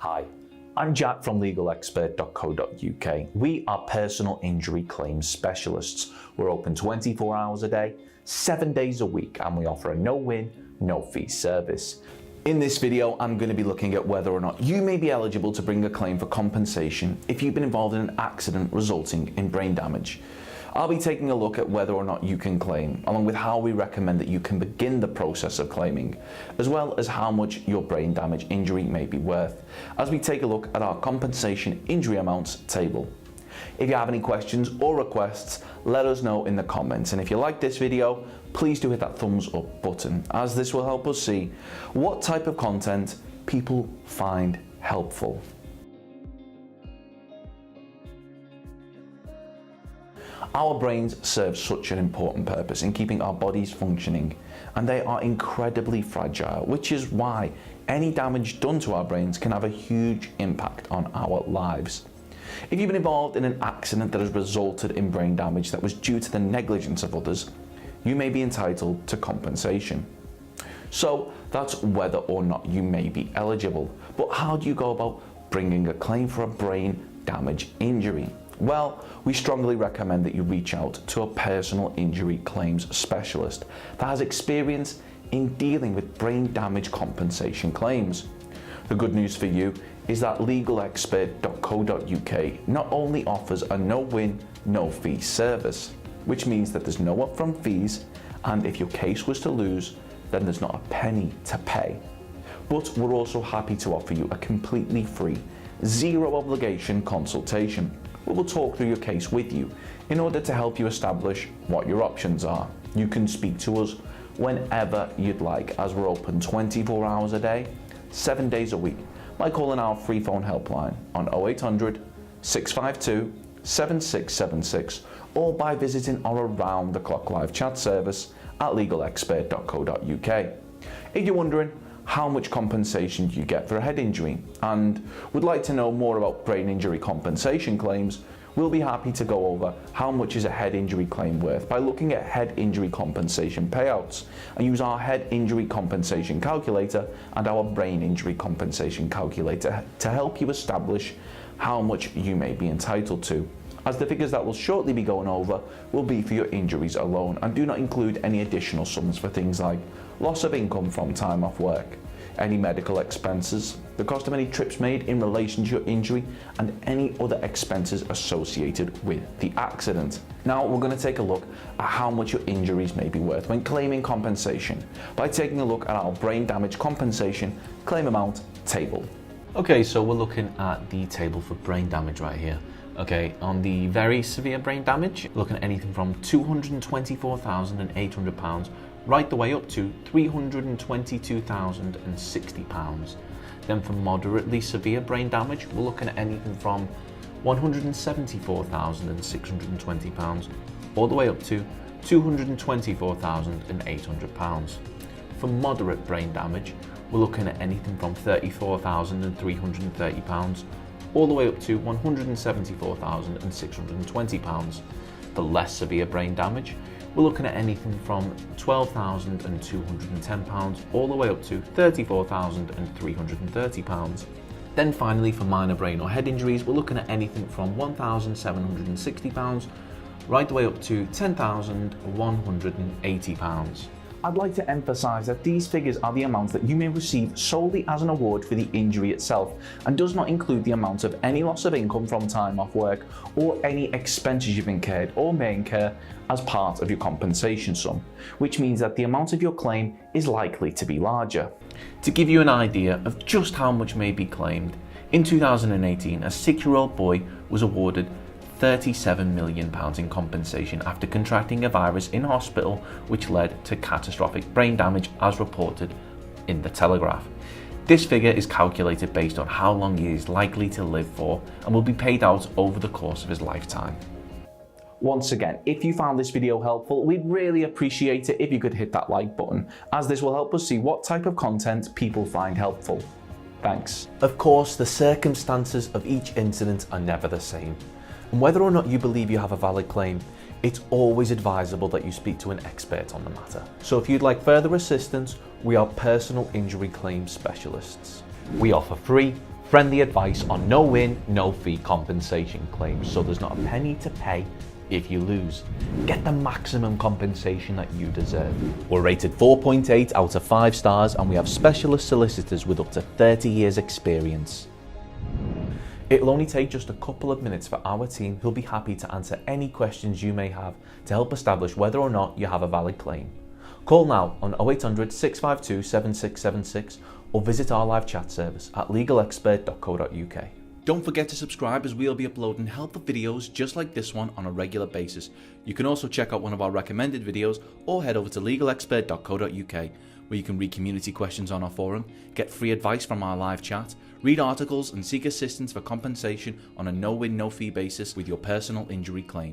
Hi, I'm Jack from legalexpert.co.uk. We are personal injury claims specialists. We're open 24 hours a day, 7 days a week, and we offer a no-win, no-fee service. In this video, I'm going to be looking at whether or not you may be eligible to bring a claim for compensation if you've been involved in an accident resulting in brain damage. I'll be taking a look at whether or not you can claim, along with how we recommend that you can begin the process of claiming, as well as how much your brain damage injury may be worth, as we take a look at our compensation injury amounts table. If you have any questions or requests, let us know in the comments, and if you like this video, please do hit that thumbs up button, as this will help us see what type of content people find helpful. Our brains serve such an important purpose in keeping our bodies functioning, and they are incredibly fragile, which is why any damage done to our brains can have a huge impact on our lives. If you've been involved in an accident that has resulted in brain damage that was due to the negligence of others, you may be entitled to compensation. So that's whether or not you may be eligible. But how do you go about bringing a claim for a brain damage injury? Well, we strongly recommend that you reach out to a personal injury claims specialist that has experience in dealing with brain damage compensation claims. The good news for you is that legalexpert.co.uk not only offers a no-win, no-fee service, which means that there's no upfront fees, and if your case was to lose, then there's not a penny to pay. But we're also happy to offer you a completely free, zero obligation consultation. We will talk through your case with you in order to help you establish what your options are. You can speak to us whenever you'd like, as we're open 24 hours a day, 7 days a week, by calling our free phone helpline on 0800 652 7676 or by visiting our around-the-clock live chat service at legalexpert.co.uk. If you're wondering how much compensation do you get for a head injury and would like to know more about brain injury compensation claims, we'll be happy to go over how much is a head injury claim worth by looking at head injury compensation payouts, and use our head injury compensation calculator and our brain injury compensation calculator to help you establish how much you may be entitled to, as the figures that we'll shortly be going over will be for your injuries alone and do not include any additional sums for things like loss of income from time off work, any medical expenses, the cost of any trips made in relation to your injury, and any other expenses associated with the accident. Now we're going to take a look at how much your injuries may be worth when claiming compensation by taking a look at our brain damage compensation claim amount table. Okay, so we're looking at the table for brain damage right here. Okay, on the very severe brain damage, looking at anything from £224,800 right the way up to £322,060. Then for moderately severe brain damage, we're looking at anything from £174,620 all the way up to £224,800. For moderate brain damage, we're looking at anything from £34,330 all the way up to £174,620. For less severe brain damage, we're looking at anything from £12,210 all the way up to £34,330. Then finally, for minor brain or head injuries, we're looking at anything from £1,760 right the way up to £10,180. I'd like to emphasise that these figures are the amounts that you may receive solely as an award for the injury itself, and does not include the amount of any loss of income from time off work or any expenses you've incurred or may incur as part of your compensation sum, which means that the amount of your claim is likely to be larger. To give you an idea of just how much may be claimed, in 2018, a 6-year-old boy was awarded £37 million in compensation after contracting a virus in hospital, which led to catastrophic brain damage, as reported in the Telegraph. This figure is calculated based on how long he is likely to live for and will be paid out over the course of his lifetime. Once again, if you found this video helpful, we'd really appreciate it if you could hit that like button, as this will help us see what type of content people find helpful. Thanks. Of course, the circumstances of each incident are never the same. And whether or not you believe you have a valid claim, it's always advisable that you speak to an expert on the matter. So if you'd like further assistance, we are personal injury claims specialists. We offer free, friendly advice on no-win, no-fee compensation claims, so there's not a penny to pay if you lose. Get the maximum compensation that you deserve. We're rated 4.8 out of 5 stars, and we have specialist solicitors with up to 30 years experience. It'll only take just a couple of minutes for our team, who'll be happy to answer any questions you may have to help establish whether or not you have a valid claim. Call now on 0800 652 7676 or visit our live chat service at legalexpert.co.uk. Don't forget to subscribe, as we'll be uploading helpful videos just like this one on a regular basis. You can also check out one of our recommended videos or head over to legalexpert.co.uk, where you can read community questions on our forum, get free advice from our live chat, read articles and seek assistance for compensation on a no-win, no-fee basis with your personal injury claim.